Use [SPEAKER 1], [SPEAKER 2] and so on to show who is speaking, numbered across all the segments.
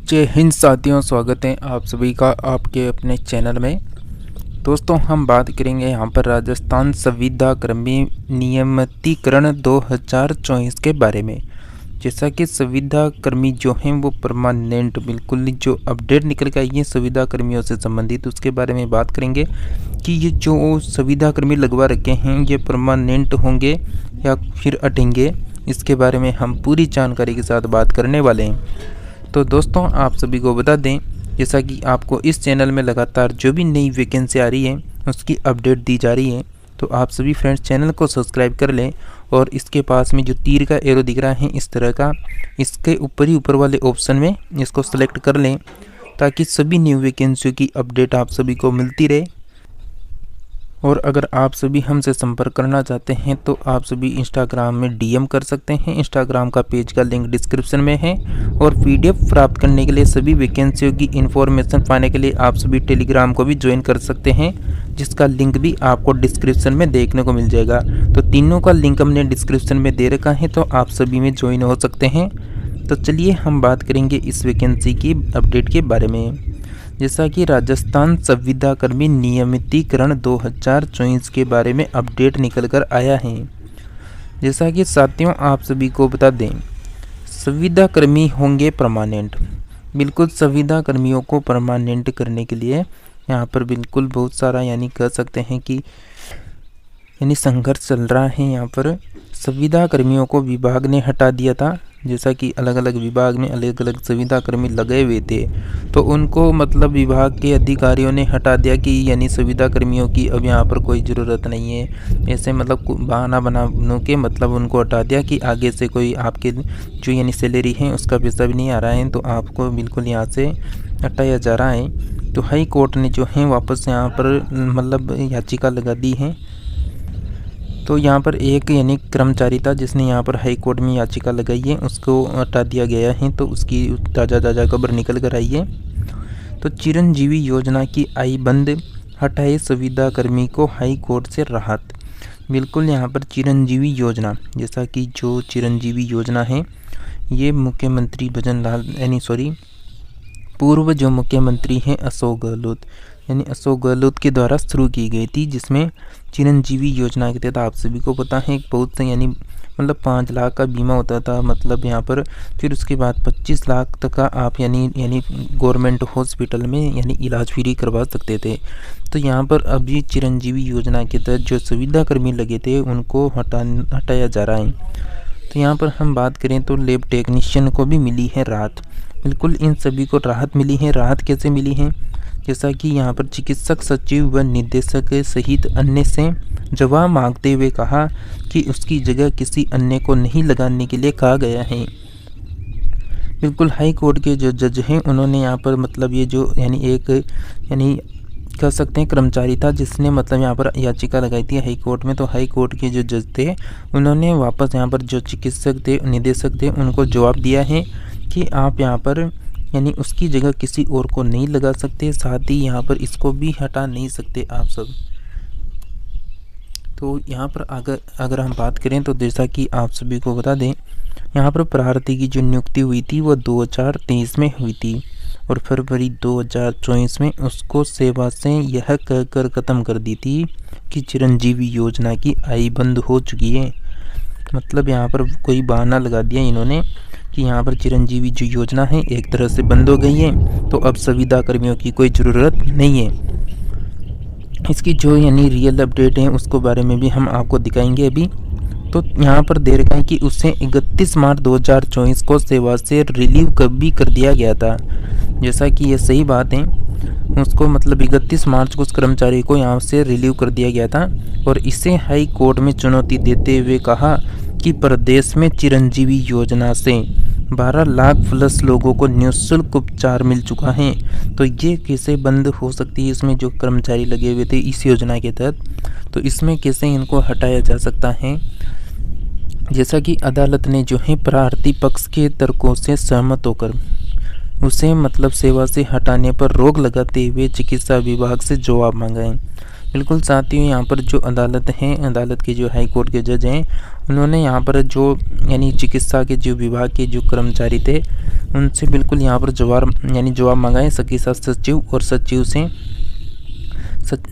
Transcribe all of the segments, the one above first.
[SPEAKER 1] जय हिंद साथियों, स्वागत है आप सभी का आपके अपने चैनल में। दोस्तों, हम बात करेंगे यहाँ पर राजस्थान संविदा कर्मी नियमितीकरण 2024 के बारे में। जैसा कि संविदा कर्मी जो हैं वो परमानेंट बिल्कुल जो अपडेट निकल के आई है संविदा कर्मियों से संबंधित, उसके बारे में बात करेंगे कि ये जो संविदा कर्मी लगवा रखे हैं ये परमानेंट होंगे या फिर हटेंगे। इसके बारे में हम पूरी जानकारी के साथ बात करने वाले हैं। तो दोस्तों, आप सभी को बता दें, जैसा कि आपको इस चैनल में लगातार जो भी नई वैकेंसी आ रही है उसकी अपडेट दी जा रही है, तो आप सभी फ्रेंड्स चैनल को सब्सक्राइब कर लें और इसके पास में जो तीर का एरो दिख रहा है इस तरह का, इसके ऊपर वाले ऑप्शन में इसको सेलेक्ट कर लें ताकि सभी न्यू वैकेंसियों की अपडेट आप सभी को मिलती रहे। और अगर आप सभी हमसे संपर्क करना चाहते हैं तो आप सभी इंस्टाग्राम में डीएम कर सकते हैं। इंस्टाग्राम का पेज का लिंक डिस्क्रिप्शन में है। और पीडीएफ प्राप्त करने के लिए, सभी वैकेंसियों की इन्फॉर्मेशन पाने के लिए आप सभी टेलीग्राम को भी ज्वाइन कर सकते हैं, जिसका लिंक भी आपको डिस्क्रिप्शन में देखने को मिल जाएगा। तो तीनों का लिंक हमने डिस्क्रिप्शन में दे रखा है, तो आप सभी में ज्वाइन हो सकते हैं। तो चलिए हम बात करेंगे इस वैकेंसी की अपडेट के बारे में। जैसा कि राजस्थान संविदा कर्मी नियमितीकरण 2024 के बारे में अपडेट निकल कर आया है। जैसा कि साथियों, आप सभी को बता दें, संविदा कर्मी होंगे परमानेंट। बिल्कुल संविदा कर्मियों को परमानेंट करने के लिए यहाँ पर बिल्कुल बहुत सारा कह सकते हैं कि संघर्ष चल रहा है। यहाँ पर संविदा कर्मियों को विभाग ने हटा दिया था। जैसा कि अलग अलग विभाग में अलग अलग संविदा कर्मी लगे हुए थे, तो उनको विभाग के अधिकारियों ने हटा दिया कि संविदा कर्मियों की अब यहाँ पर कोई ज़रूरत नहीं है। ऐसे बहाना बनाने के उनको हटा दिया कि आगे से कोई आपके जो सैलरी है उसका पैसा भी नहीं आ रहा है, तो आपको बिल्कुल यहाँ से हटाया जा रहा है। तो हाई कोर्ट ने जो है वापस यहाँ पर याचिका लगा दी है। तो यहाँ पर एक कर्मचारी था जिसने यहाँ पर हाई कोर्ट में याचिका लगाई है, उसको हटा दिया गया है। तो उसकी ताज़ा खबर निकल कर आई है। तो चिरंजीवी योजना की आई बंद, हटाए संविदा कर्मी को हाई कोर्ट से राहत। बिल्कुल यहाँ पर चिरंजीवी योजना, जैसा कि जो चिरंजीवी योजना है ये मुख्यमंत्री पूर्व जो मुख्यमंत्री हैं अशोक गहलोत के द्वारा शुरू की गई थी, जिसमें चिरंजीवी योजना के तहत आप सभी को पता है बहुत 5 लाख का बीमा होता था। यहाँ पर फिर उसके बाद 25 लाख तक का आप गवर्नमेंट हॉस्पिटल में इलाज फ्री करवा सकते थे। तो यहाँ पर अभी चिरंजीवी योजना के तहत जो संविदा कर्मी लगे थे उनको हटाया जा रहा है। तो यहाँ पर हम बात करें तो लैब टेक्नीशियन को भी मिली है राहत। बिल्कुल इन सभी को राहत मिली है। राहत कैसे मिली है? जैसा कि यहाँ पर चिकित्सक सचिव व निदेशक सहित अन्य से जवाब मांगते हुए कहा कि उसकी जगह किसी अन्य को नहीं लगाने के लिए कहा गया है। बिल्कुल हाई कोर्ट के जो जज हैं उन्होंने यहाँ पर ये जो एक कह सकते हैं कर्मचारी था जिसने यहाँ पर याचिका लगाई थी हाई कोर्ट में। तो हाई कोर्ट के जो जज थे उन्होंने वापस यहाँ पर जो चिकित्सक थे, निदेशक थे, उनको जवाब दिया है कि आप यहाँ पर उसकी जगह किसी और को नहीं लगा सकते, साथ ही यहाँ पर इसको भी हटा नहीं सकते आप सब। तो यहाँ पर अगर हम बात करें तो जैसा कि आप सभी को बता दें, यहाँ पर प्रार्थी की जो नियुक्ति हुई थी वो 2023 में हुई थी और फरवरी 2024 में उसको सेवा से यह कहकर ख़त्म कर दी थी कि चिरंजीवी योजना की आई बंद हो चुकी है। यहाँ पर कोई बहाना लगा दिया इन्होंने कि यहाँ पर चिरंजीवी जो योजना है एक तरह से बंद हो गई है, तो अब संविदा कर्मियों की कोई ज़रूरत नहीं है। इसकी जो रियल अपडेट है उसको बारे में भी हम आपको दिखाएंगे अभी। तो यहाँ पर दे रखा है कि उसे 31 मार्च 2024 को सेवा से रिलीव भी कर दिया गया था। जैसा कि ये सही बात है, उसको 31 मार्च को उस कर्मचारी को यहाँ से रिलीव कर दिया गया था। और इसे हाई कोर्ट में चुनौती देते हुए कहा कि प्रदेश में चिरंजीवी योजना से 12 लाख प्लस लोगों को निःशुल्क उपचार मिल चुका है, तो ये कैसे बंद हो सकती है? इसमें जो कर्मचारी लगे हुए थे इस योजना के तहत, तो इसमें कैसे इनको हटाया जा सकता है? जैसा कि अदालत ने जो है प्रार्थी पक्ष के तर्कों से सहमत होकर उसे सेवा से हटाने पर रोक लगाते हुए चिकित्सा विभाग से जवाब मांगा है। बिल्कुल साथियों, यहाँ पर जो अदालत हैं, अदालत के जो हाई कोर्ट के जज हैं, उन्होंने यहाँ पर जो यानी चिकित्सा के जो विभाग के जो कर्मचारी थे उनसे बिल्कुल यहाँ पर जवाब मांगा है। चिकित्सा सचिव और सचिव से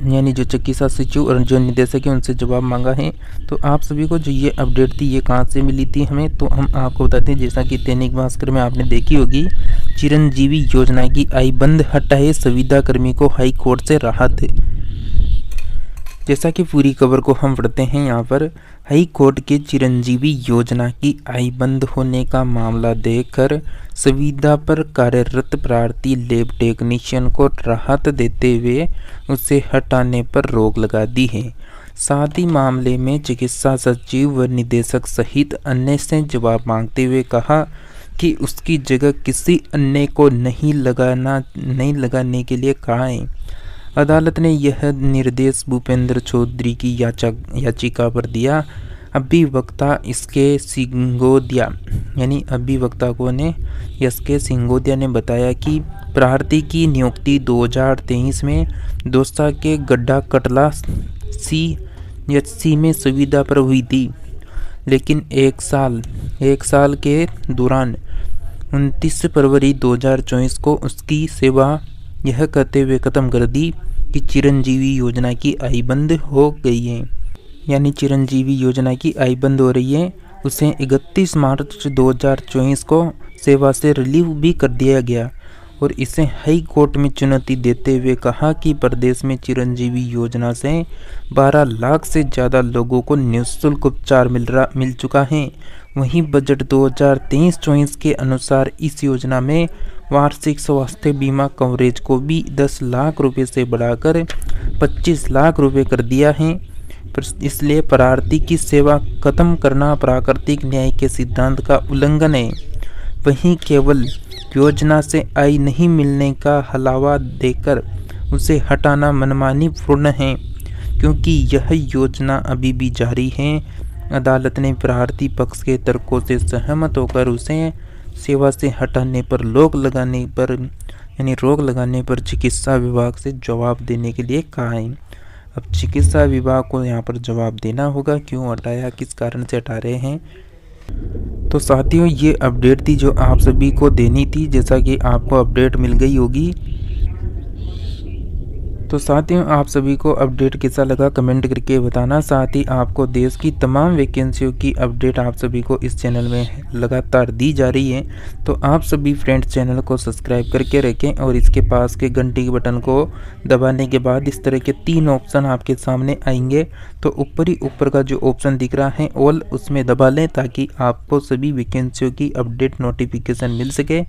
[SPEAKER 1] यानी जो चिकित्सा सचिव और जो निदेशक है उनसे जवाब मांगा है। तो आप सभी को जो ये अपडेट थी ये कहाँ से मिली थी हमें, तो हम आपको बताते हैं। जैसा कि दैनिक भास्कर में आपने देखी होगी, चिरंजीवी योजना की आई बंद, हटाए संविदा कर्मी को हाई कोर्ट से राहत। जैसा कि पूरी खबर को हम पढ़ते हैं, यहाँ पर हाई कोर्ट के चिरंजीवी योजना की आई बंद होने का मामला देखकर संविदा पर कार्यरत प्रार्थी लैब टेक्नीशियन को राहत देते हुए उसे हटाने पर रोक लगा दी है। साथ ही मामले में चिकित्सा सचिव व निदेशक सहित अन्य से जवाब मांगते हुए कहा कि उसकी जगह किसी अन्य को नहीं लगाने के लिए कहा है। अदालत ने यह निर्देश भूपेंद्र चौधरी की याचिका पर दिया। अभिवक्ता इसके सिंगोदिया ने बताया कि प्रार्थी की नियुक्ति 2023 में दौसा के गड्ढा कटला CHC में सुविधा पर हुई थी, लेकिन एक साल के दौरान 29 फरवरी 2024 को उसकी सेवा यह कहते हुए ख़त्म कर दी कि चिरंजीवी योजना की आई बंद हो गई है। यानी चिरंजीवी योजना की आई बंद हो रही है। उसे 31 मार्च 2024 को सेवा से रिलीव भी कर दिया गया और इसे हाई कोर्ट में चुनौती देते हुए कहा कि प्रदेश में चिरंजीवी योजना से 12 लाख से ज़्यादा लोगों को निःशुल्क उपचार मिल चुका है। वहीं बजट 2023-24 के अनुसार इस योजना में वार्षिक स्वास्थ्य बीमा कवरेज को भी 10 लाख रुपए से बढ़ाकर 25 लाख रुपए कर दिया है। इसलिए प्रार्थी की सेवा खत्म करना प्राकृतिक न्याय के सिद्धांत का उल्लंघन है। वहीं केवल योजना से आय नहीं मिलने का हवाला देकर उसे हटाना मनमानी पूर्ण है, क्योंकि यह योजना अभी भी जारी है। अदालत ने प्रार्थी पक्ष के तर्कों से सहमत होकर उसे सेवा से हटाने पर रोक लगाने पर चिकित्सा विभाग से जवाब देने के लिए कहा है। अब चिकित्सा विभाग को यहाँ पर जवाब देना होगा, क्यों हटाया, किस कारण से हटा रहे हैं। तो साथियों, ये अपडेट थी जो आप सभी को देनी थी, जैसा कि आपको अपडेट मिल गई होगी। तो साथियों, आप सभी को अपडेट कैसा लगा कमेंट करके बताना। साथ ही आपको देश की तमाम वैकेंसियों की अपडेट आप सभी को इस चैनल में लगातार दी जा रही है। तो आप सभी फ्रेंड्स चैनल को सब्सक्राइब करके रखें और इसके पास के घंटी के बटन को दबाने के बाद इस तरह के 3 ऑप्शन आपके सामने आएंगे। तो ऊपर का जो ऑप्शन दिख रहा है ऑल, उसमें दबा लें ताकि आपको सभी वैकेंसियों की अपडेट नोटिफिकेशन मिल सके।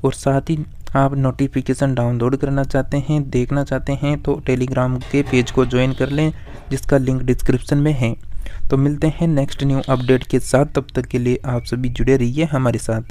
[SPEAKER 1] और साथ ही आप नोटिफिकेशन डाउनलोड करना चाहते हैं, देखना चाहते हैं, तो टेलीग्राम के पेज को ज्वाइन कर लें, जिसका लिंक डिस्क्रिप्शन में है। तो मिलते हैं नेक्स्ट न्यू अपडेट के साथ, तब तक के लिए आप सभी जुड़े रहिए हमारे साथ।